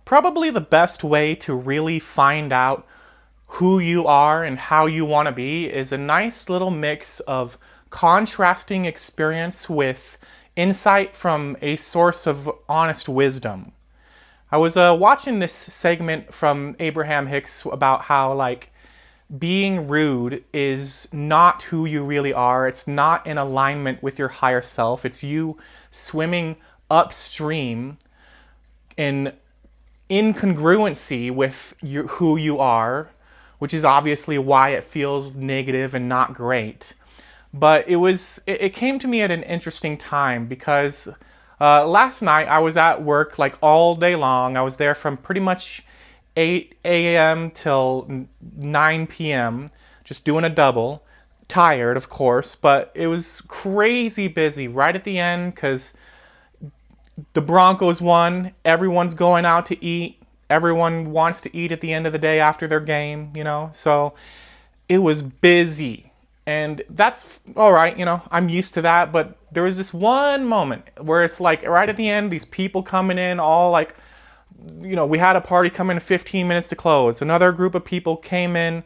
Probably the best way to really find out who you are and how you want to be is a nice little mix of contrasting experience with insight from a source of honest wisdom. I was watching this segment from Abraham Hicks about how, like, being rude is not who you really are. It's not in alignment with your higher self. It's you swimming upstream in incongruency with who you are, which is obviously why it feels negative and not great. But it came to me at an interesting time because last night I was at work like all day long. I was there from pretty much 8 a.m. till 9 p.m. just doing a double. Tired, of course, but it was crazy busy right at the end because the Broncos won. Everyone's going out to eat. Everyone wants to eat at the end of the day after their game, So it was busy. And that's all right, I'm used to that. But there was this one moment where it's like right at the end, these people coming in all like, we had a party come in 15 minutes to close. Another group of people came in.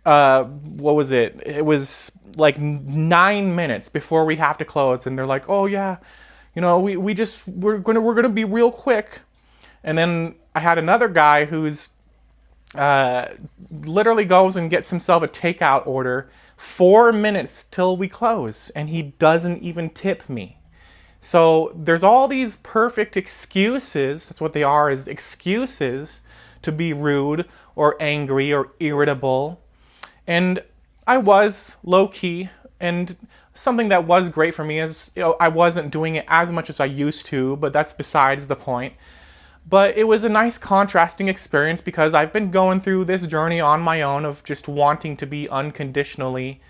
What was it? It was like 9 minutes before we have to close. And they're like, oh yeah, we're gonna be real quick. And then I had another guy who's literally goes and gets himself a takeout order 4 minutes till we close, and he doesn't even tip me. So there's all these perfect excuses. That's what they are, is excuses to be rude or angry or irritable. And I was low key, and something that was great for me is, I wasn't doing it as much as I used to, but that's besides the point. But it was a nice contrasting experience because I've been going through this journey on my own of just wanting to be unconditionally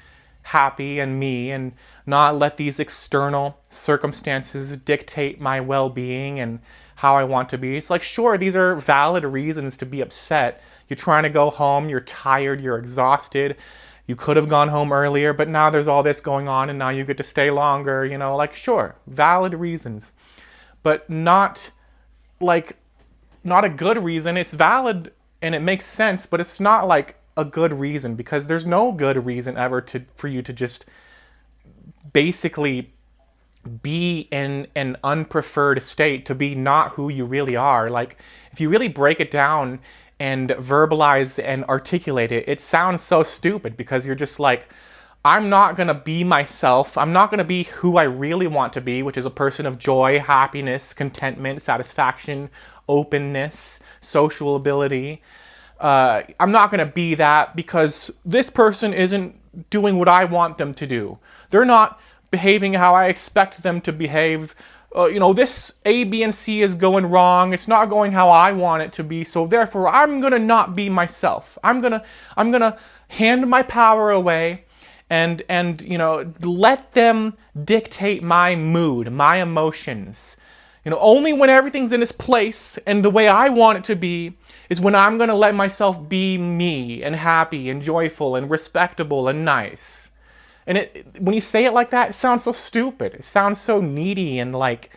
happy and me and not let these external circumstances dictate my well-being and how I want to be. It's like, sure, these are valid reasons to be upset. You're trying to go home, you're tired, you're exhausted. You could have gone home earlier, but now there's all this going on and now you get to stay longer, like, sure, valid reasons. But not a good reason. It's valid and it makes sense, but it's not like a good reason, because there's no good reason ever for you to just basically be in an unpreferred state, to be not who you really are. Like, if you really break it down and verbalize and articulate it, it sounds so stupid because you're just like, I'm not going to be myself. I'm not going to be who I really want to be, which is a person of joy, happiness, contentment, satisfaction, openness, social ability. I'm not going to be that because this person isn't doing what I want them to do. They're not behaving how I expect them to behave. This A, B, and C is going wrong. It's not going how I want it to be. So therefore, I'm going to not be myself. I'm going to hand my power away and let them dictate my mood, my emotions. Only when everything's in its place and the way I want it to be is when I'm going to let myself be me and happy and joyful and respectable and nice. And when you say it like that, it sounds so stupid. It sounds so needy and like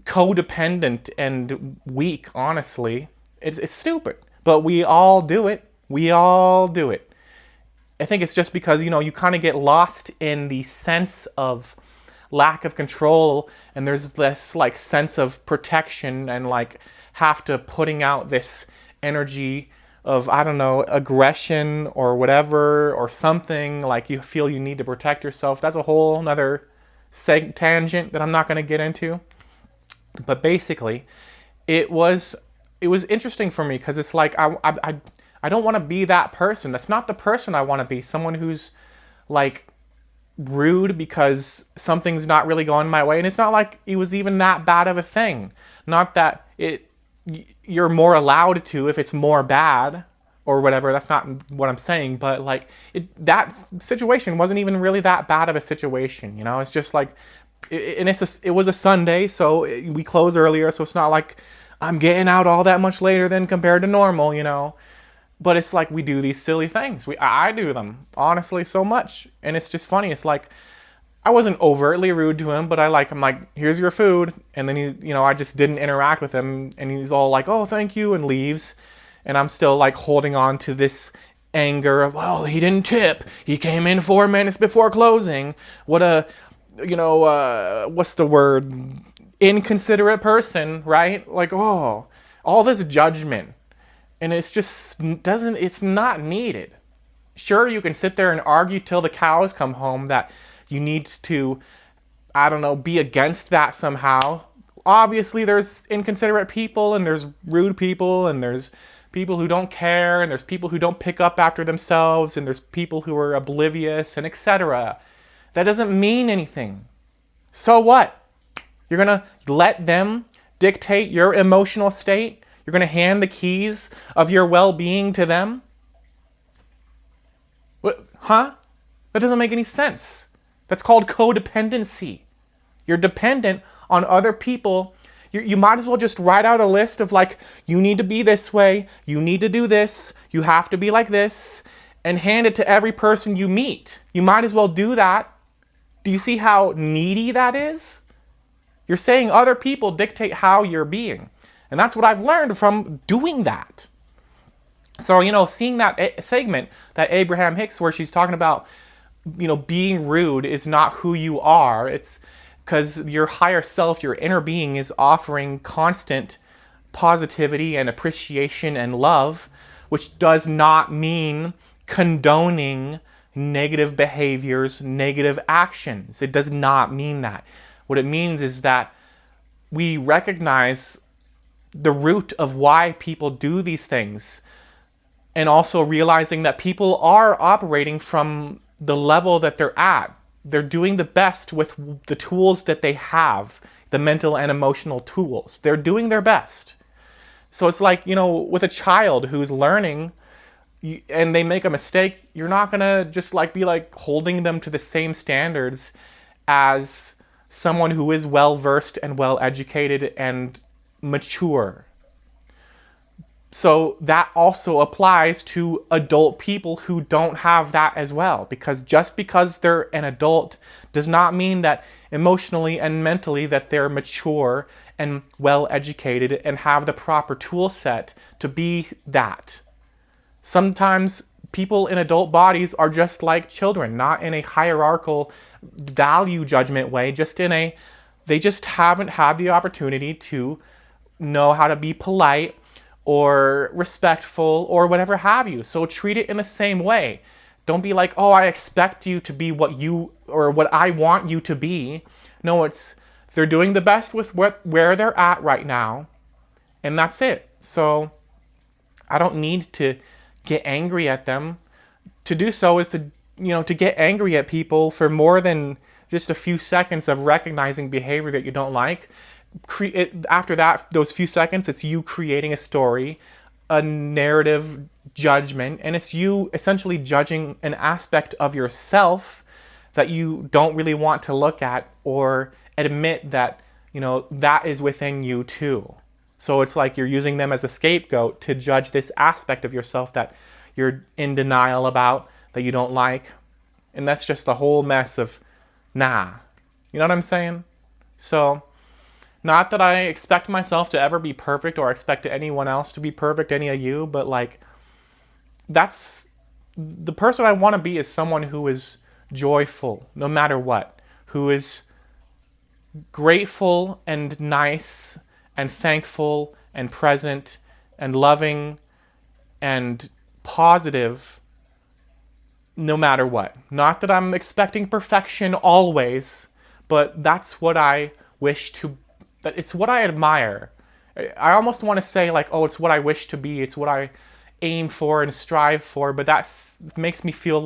codependent and weak, honestly. It's stupid. But we all do it. We all do it. I think it's just because, you kind of get lost in the sense of lack of control, and there's this like sense of protection and like have to putting out this energy of, I don't know, aggression or whatever or something, like you feel you need to protect yourself. That's a whole nother tangent that I'm not going to get into. But basically, it was interesting for me because it's like I don't want to be that person. That's not the person I want to be. Someone who's like rude because something's not really going my way. And it's not like it was even that bad of a thing. Not that you're more allowed to if it's more bad or whatever. That's not what I'm saying. But like that situation wasn't even really that bad of a situation. It's just like, it was a Sunday, so we close earlier. So it's not like I'm getting out all that much later than compared to normal, But it's like we do these silly things. I do them, honestly, so much. And it's just funny. It's like I wasn't overtly rude to him, but I'm like, here's your food. And then I just didn't interact with him. And he's all like, oh, thank you, and leaves. And I'm still like holding on to this anger of, oh, he didn't tip. He came in 4 minutes before closing. What a, what's the word? Inconsiderate person, right? Like, oh, all this judgment. And it's not needed. Sure, you can sit there and argue till the cows come home that you need to, I don't know, be against that somehow. Obviously, there's inconsiderate people, and there's rude people, and there's people who don't care, and there's people who don't pick up after themselves, and there's people who are oblivious, and etc. That doesn't mean anything. So what? You're gonna let them dictate your emotional state? You're gonna hand the keys of your well-being to them? What? Huh? That doesn't make any sense. That's called codependency. You're dependent on other people. You might as well just write out a list of like, you need to be this way, you need to do this, you have to be like this, and hand it to every person you meet. You might as well do that. Do you see how needy that is? You're saying other people dictate how you're being. And that's what I've learned from doing that. So, seeing that segment, that Abraham Hicks, where she's talking about, being rude is not who you are. It's because your higher self, your inner being, is offering constant positivity and appreciation and love, which does not mean condoning negative behaviors, negative actions. It does not mean that. What it means is that we recognize the root of why people do these things, and also realizing that people are operating from the level that they're at. They're doing the best with the tools that they have, the mental and emotional tools. They're doing their best. So it's like, with a child who's learning and they make a mistake, you're not going to just be holding them to the same standards as someone who is well-versed and well-educated and mature. So that also applies to adult people who don't have that as well. Because just because they're an adult does not mean that emotionally and mentally that they're mature and well-educated and have the proper tool set to be that. Sometimes people in adult bodies are just like children, not in a hierarchical value judgment way, they just haven't had the opportunity to know how to be polite or respectful or whatever have you. So treat it in the same way. Don't be like, oh, I expect you to be what I want you to be. No, they're doing the best with where they're at right now, and that's it. So I don't need to get angry at them. To do so is to get angry at people for more than just a few seconds of recognizing behavior that you don't like. After that, those few seconds, it's you creating a story, a narrative judgment, and it's you essentially judging an aspect of yourself that you don't really want to look at or admit that, that is within you too. So it's like you're using them as a scapegoat to judge this aspect of yourself that you're in denial about, that you don't like. And that's just a whole mess of, nah. You know what I'm saying? So, not that I expect myself to ever be perfect or expect anyone else to be perfect, any of you, but that's the person I want to be, is someone who is joyful no matter what, who is grateful and nice and thankful and present and loving and positive no matter what. Not that I'm expecting perfection always, but that's what I wish to. It's what I admire. I almost want to say it's what I wish to be. It's what I aim for and strive for. But that makes me feel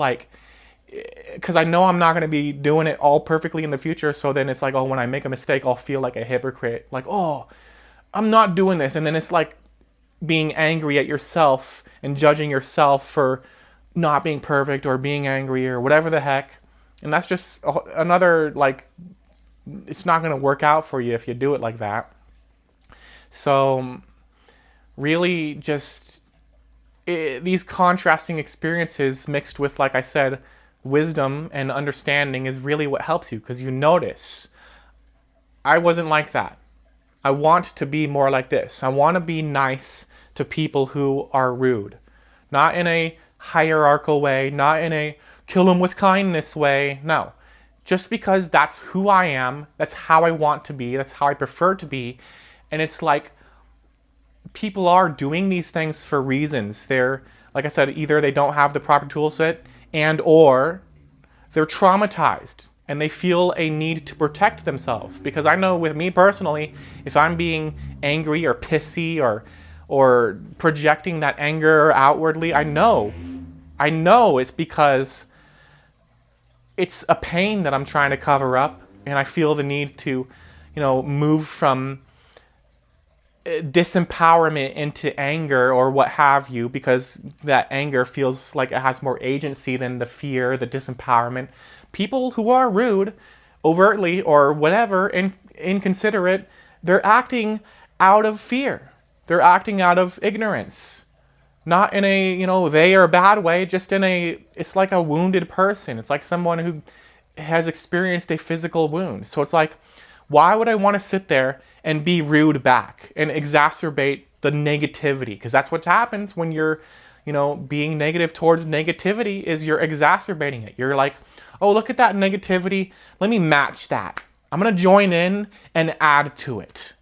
because I know I'm not going to be doing it all perfectly in the future. So then it's when I make a mistake, I'll feel like a hypocrite. I'm not doing this. And then it's being angry at yourself and judging yourself for not being perfect or being angry or whatever the heck. And that's just another it's not going to work out for you if you do it like that. So really just these contrasting experiences mixed with, like I said, wisdom and understanding is really what helps you, because you notice, I wasn't like that. I want to be more like this. I want to be nice to people who are rude. Not in a hierarchical way, not in a kill them with kindness way. No. Just because that's who I am, that's how I want to be, that's how I prefer to be. And it's like people are doing these things for reasons. They're, like I said, either they don't have the proper tool set and or they're traumatized and they feel a need to protect themselves. Because I know with me personally, if I'm being angry or pissy or projecting that anger outwardly, I know it's because it's a pain that I'm trying to cover up, and I feel the need to, move from disempowerment into anger or what have you, because that anger feels like it has more agency than the fear, the disempowerment. People who are rude, overtly or whatever, inconsiderate, they're acting out of fear. They're acting out of ignorance. Not in a, they are a bad way, just in a, it's like a wounded person. It's like someone who has experienced a physical wound. So it's like, why would I want to sit there and be rude back and exacerbate the negativity? Because that's what happens when you're, being negative towards negativity, is you're exacerbating it. You're like, oh, look at that negativity. Let me match that. I'm going to join in and add to it.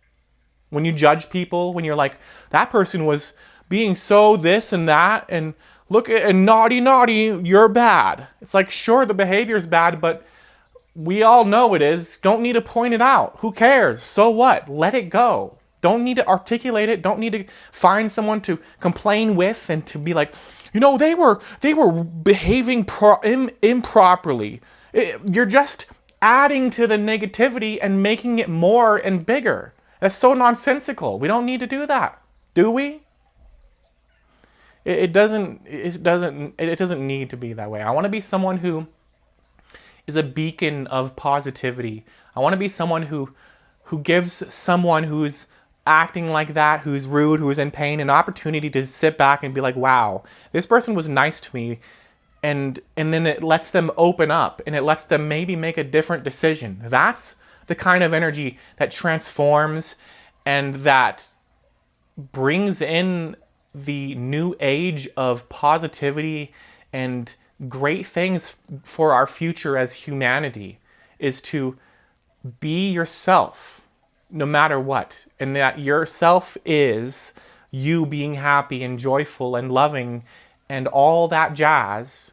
When you judge people, when you're like, that person was being so this and that, and look at, and naughty, you're bad. It's like, sure, the behavior's bad, but we all know it is. Don't need to point it out. Who cares? So what? Let it go. Don't need to articulate it. Don't need to find someone to complain with and to be like, they were behaving improperly. You're just adding to the negativity and making it more and bigger. That's so nonsensical. We don't need to do that, do we? It doesn't need to be that way. I want to be someone who is a beacon of positivity. I want to be someone who gives someone who's acting like that, who's rude, who's in pain, an opportunity to sit back and be like, wow, this person was nice to me. And then it lets them open up and it lets them maybe make a different decision. That's the kind of energy that transforms and that brings in the new age of positivity and great things for our future as humanity, is to be yourself no matter what. And that yourself is you being happy and joyful and loving and all that jazz,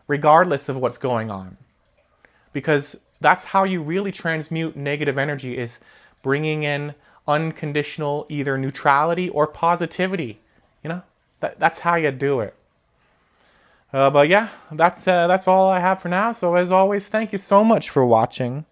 regardless of what's going on. Because that's how you really transmute negative energy, is bringing in unconditional either neutrality or positivity. That's how you do it. But yeah, that's all I have for now. So as always, thank you so much for watching.